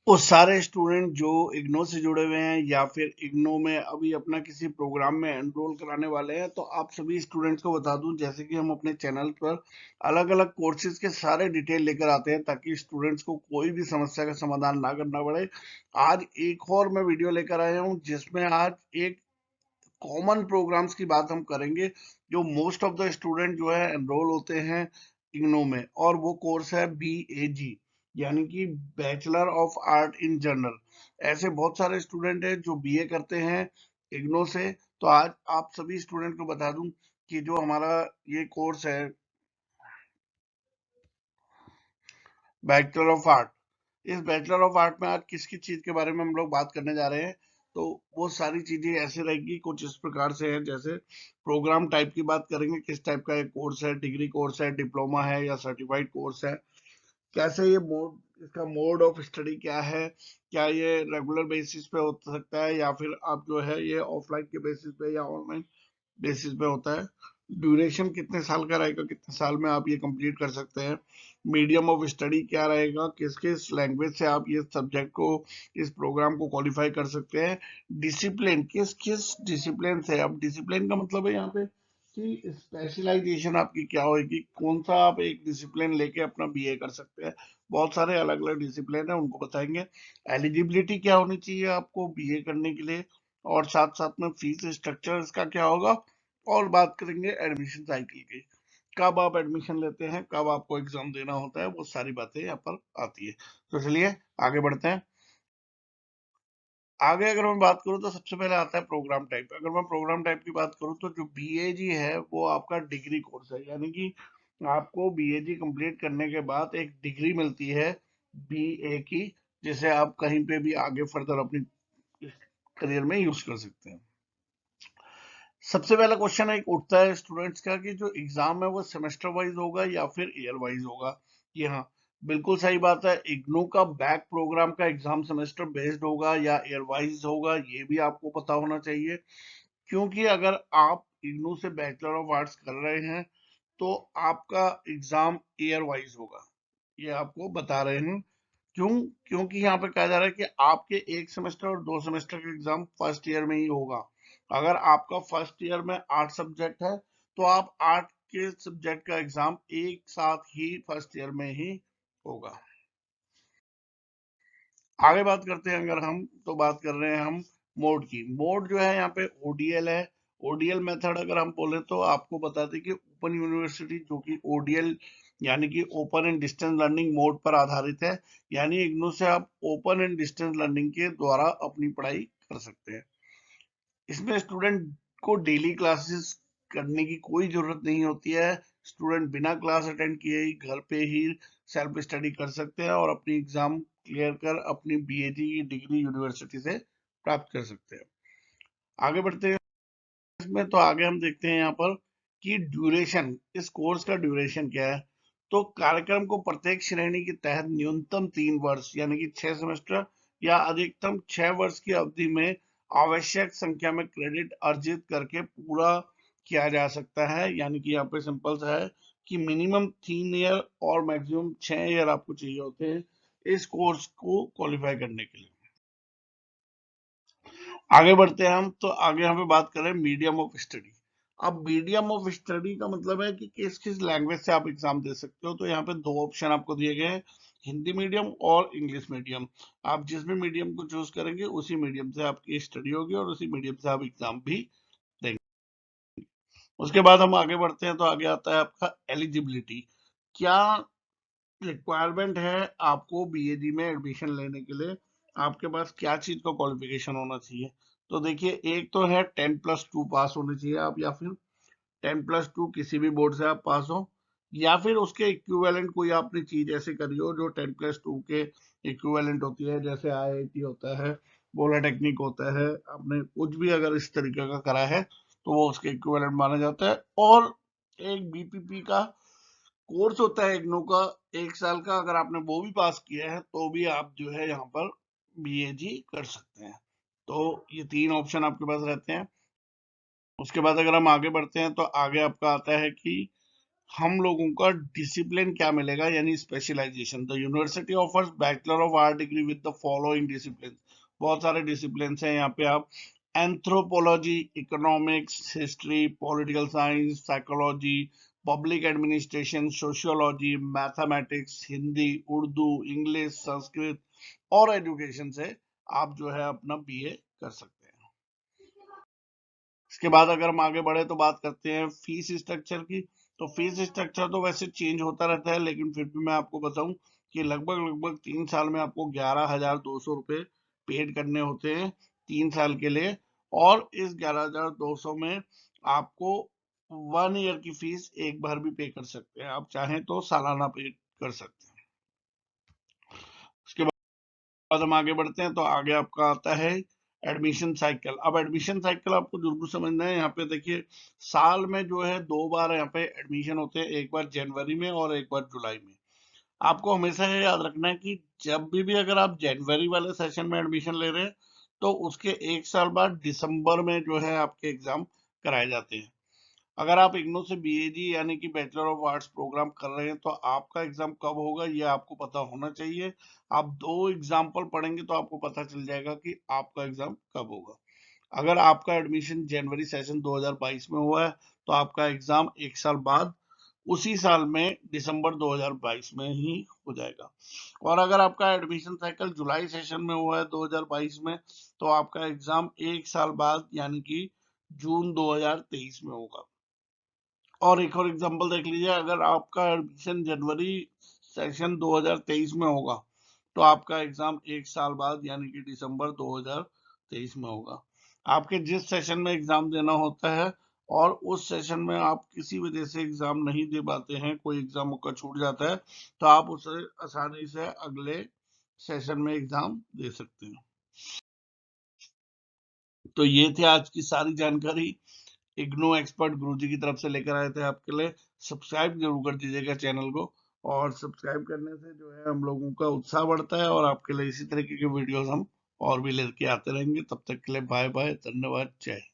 वो सारे स्टूडेंट जो इग्नो से जुड़े हुए हैं या फिर इग्नो में अभी अपना किसी प्रोग्राम में एनरोल कराने वाले हैं, तो आप सभी स्टूडेंट्स को बता दूं, जैसे कि हम अपने चैनल पर अलग अलग कोर्सेज के सारे डिटेल लेकर आते हैं ताकि स्टूडेंट्स को कोई भी समस्या का समाधान ना करना पड़े। आज एक और मैं वीडियो लेकर आया हूं जिसमें आज एक कॉमन प्रोग्राम्स की बात हम करेंगे जो मोस्ट ऑफ द स्टूडेंट जो है एनरोल होते हैं इग्नो में, और वो कोर्स है BAG, यानी कि bachelor of art in general. ऐसे बहुत सारे स्टूडेंट हैं जो BA करते हैं इग्नो से। तो आज आप सभी स्टूडेंट को बता दूं कि जो हमारा ये कोर्स है बैचलर ऑफ आर्ट, इस बैचलर ऑफ आर्ट में आज किस किस चीज के बारे में हम लोग बात करने जा रहे हैं। तो वो सारी चीजें ऐसे रहेगी, कुछ इस प्रकार से है। जैसे प्रोग्राम टाइप की बात करेंगे, किस टाइप का ये कोर्स है, डिग्री कोर्स है, डिप्लोमा है या सर्टिफाइड कोर्स है, कैसे ये मोड, इसका मोड ऑफ स्टडी क्या है, क्या ये रेगुलर बेसिस पे हो सकता है या फिर आप जो है ये ऑफलाइन के बेसिस पे या ऑनलाइन बेसिस पे होता है, ड्यूरेशन कितने साल का रहेगा, कितने साल में आप ये कंप्लीट कर सकते हैं, मीडियम ऑफ स्टडी क्या रहेगा, किस किस लैंग्वेज से आप ये सब्जेक्ट को, इस प्रोग्राम को क्वालिफाई कर सकते हैं, डिसिप्लिन किस किस डिसिप्लिन से, अब डिसिप्लिन का मतलब है यहाँ पे कि स्पेशलाइजेशन आपकी क्या होगी, कौन सा आप एक डिसिप्लिन लेके अपना BA कर सकते हैं। बहुत सारे अलग अलग डिसिप्लिन है, उनको बताएंगे। एलिजिबिलिटी क्या होनी चाहिए आपको BA करने के लिए, और साथ साथ में फीस स्ट्रक्चर इसका क्या होगा, और बात करेंगे एडमिशन साइकिल की, कब आप एडमिशन लेते हैं, कब आपको एग्जाम देना होता है, वो सारी बातें यहाँ पर आती है। तो चलिए आगे बढ़ते हैं। आगे अगर मैं बात करूँ तो सबसे पहले आता है प्रोग्राम टाइप। अगर मैं प्रोग्राम टाइप की बात करूँ तो जो BAG है वो आपका डिग्री कोर्स है, यानी कि आपको BAG कंप्लीट करने के बाद एक डिग्री मिलती है BA की, जिसे आप कहीं पे भी आगे फर्दर अपनी करियर में यूज कर सकते हैं। सबसे पहला क्वेश्चन एक उठता है स्टूडेंट्स का कि जो एग्जाम है वो सेमेस्टर वाइज होगा या फिर ईयर वाइज होगा। ये हाँ, बिल्कुल सही बात है। इग्नू का बैक प्रोग्राम का एग्जाम सेमेस्टर बेस्ड होगा या ईयर वाइज होगा, ये भी आपको पता होना चाहिए। क्योंकि अगर आप इग्नू से बैचलर ऑफ आर्ट्स कर रहे हैं तो आपका एग्जाम ईयर वाइज होगा, ये आपको बता रहे हैं। क्यों? क्योंकि यहाँ पे कहा जा रहा है कि आपके एक सेमेस्टर और 2 सेमेस्टर का एग्जाम फर्स्ट ईयर में ही होगा। अगर आपका फर्स्ट ईयर में 8 सब्जेक्ट है तो आप 8 के सब्जेक्ट का एग्जाम एक साथ ही फर्स्ट ईयर में ही होगा। आगे बात करते हैं, अगर हम तो बात कर रहे हैं हम मोड की। मोड जो है यहाँ पे ODL है। ODL मेथड अगर हम बोले तो आपको बता दें कि ओपन यूनिवर्सिटी जो कि ODL यानी कि open and distance learning mode पर आधारित है, यानी इग्नू से आप ओपन एंड डिस्टेंस लर्निंग के द्वारा अपनी पढ़ाई कर सकते हैं। इसमें स्टूडेंट को डेली क्लासेस करने की कोई जरूरत नहीं होती है। स्टूडेंट बिना क्लास अटेंड किए ही घर पे ही सेल्फ स्टडी कर सकते हैं और अपनी एग्जाम क्लियर कर अपनी BAG की डिग्री यूनिवर्सिटी से प्राप्त कर सकते हैं। आगे बढ़ते हैं इसमें, तो आगे हम देखते हैं यहाँ पर कि ड्यूरेशन, इस कोर्स का ड्यूरेशन क्या है। तो कार्यक्रम को प्रत्येक श्रेणी के तहत न्यूनतम 3 वर्ष यानी कि 6 सेमेस्टर या अधिकतम 6 वर्ष की अवधि में आवश्यक संख्या में क्रेडिट अर्जित करके पूरा किया जा सकता है। यानी कि यहाँ पे सिंपल सा है कि मिनिमम 3 ईयर और मैक्सिमम 6 ईयर आपको चाहिए होते हैं इस कोर्स को क्वालिफाई करने के लिए। आगे बढ़ते हैं हम, तो आगे हमें बात करें मीडियम ऑफ स्टडी। अब मीडियम ऑफ स्टडी का मतलब है कि किस किस लैंग्वेज से आप एग्जाम दे सकते हो। तो यहाँ पे 2 ऑप्शन आपको दिए गए हैं, हिंदी मीडियम और इंग्लिश मीडियम। आप जिस भी मीडियम को चूज करेंगे उसी मीडियम से आपकी स्टडी होगी और उसी मीडियम से आप एग्जाम भी देंगे। उसके बाद हम आगे बढ़ते हैं, तो आगे आता है आपका एलिजिबिलिटी। क्या रिक्वायरमेंट है आपको BAG में एडमिशन लेने के लिए, आपके पास क्या चीज का क्वालिफिकेशन होना चाहिए। तो देखिए, एक तो है 10+2 पास होने चाहिए आप, या फिर 10+2 किसी भी बोर्ड से आप पास हो, या फिर उसके इक्विवेलेंट कोई आपने चीज ऐसे करी हो जो 10+2 के इक्विवेलेंट होती है, जैसे IIT होता है, पॉलिटेक्निक होता है, आपने कुछ भी अगर इस तरीके का करा है तो वो उसके इक्विवेलेंट माना जाता है। और एक BPP का कोर्स होता है इग्नू का 1 साल का, अगर आपने वो भी पास किया है तो भी आप जो है यहाँ पर BAG कर सकते हैं। तो ये 3 ऑप्शन आपके पास रहते हैं। उसके बाद अगर हम आगे बढ़ते हैं तो आगे आपका आता है कि हम लोगों का डिसिप्लिन क्या मिलेगा, यानी specialisation. The university offers bachelor of art degree with the following discipline. बहुत सारे डिसिप्लिन हैं यहाँ पे। आप anthropology, economics, history, political science, psychology, public administration, sociology, mathematics, Hindi, Urdu, English, Sanskrit और एजुकेशन से आप जो है अपना बीए कर सकते हैं। इसके बाद अगर हम आगे बढ़े तो बात करते हैं फीस स्ट्रक्चर की। तो फीस स्ट्रक्चर तो वैसे चेंज होता रहता है, लेकिन फिर भी मैं आपको बताऊं कि लगभग लगभग 3 साल में आपको 11,200 रुपये पेड करने होते हैं 3 साल के लिए। और इस 11,200 में आपको 1 ईयर की फीस एक बार भी पे कर सकते हैं, आप चाहें तो सालाना पे कर सकते हैं। उसके बाद हम आगे बढ़ते हैं तो आगे आपका आता है एडमिशन साइकिल। अब एडमिशन साइकिल आपको जरूर समझना है। यहाँ पे देखिए, साल में जो है 2 बार यहाँ पे एडमिशन होते हैं, एक बार जनवरी में और एक बार जुलाई में। आपको हमेशा ये याद रखना है कि जब भी अगर आप जनवरी वाले सेशन में एडमिशन ले रहे हैं तो उसके 1 साल बाद दिसंबर में जो है आपके एग्जाम कराए जाते हैं। अगर आप इग्नू से बीएजी यानी कि बैचलर ऑफ आर्ट्स प्रोग्राम कर रहे हैं तो आपका एग्जाम कब होगा ये आपको पता होना चाहिए। आप 2 एग्जाम्पल पढ़ेंगे तो आपको पता चल जाएगा कि आपका एग्जाम कब होगा। अगर आपका एडमिशन जनवरी सेशन 2022 में हुआ है तो आपका एग्जाम 1 साल बाद उसी साल में दिसंबर 2022 में ही हो जाएगा। और अगर आपका एडमिशन साइकिल जुलाई सेशन में हुआ है 2022 में तो आपका एग्जाम 1 साल बाद यानी कि जून 2023 में होगा। और एक और एग्जांपल देख लीजिए, अगर आपका एडमिशन जनवरी सेशन 2023 में होगा तो आपका एग्जाम 1 साल बाद यानी कि दिसंबर 2023 में होगा। आपके जिस सेशन में एग्जाम देना होता है और उस सेशन में आप किसी वजह से एग्जाम नहीं दे पाते हैं, कोई एग्जाम का छूट जाता है, तो आप उसे आसानी से अगले सेशन में एग्जाम दे सकते हैं। तो ये थे आज की सारी जानकारी इग्नो एक्सपर्ट गुरुजी की तरफ से लेकर आए थे आपके लिए। सब्सक्राइब जरूर कर दीजिएगा चैनल को, और सब्सक्राइब करने से जो है हम लोगों का उत्साह बढ़ता है और आपके लिए इसी तरीके के वीडियोस हम और भी लेके आते रहेंगे। तब तक के लिए बाय बाय, धन्यवाद, जय हिंद।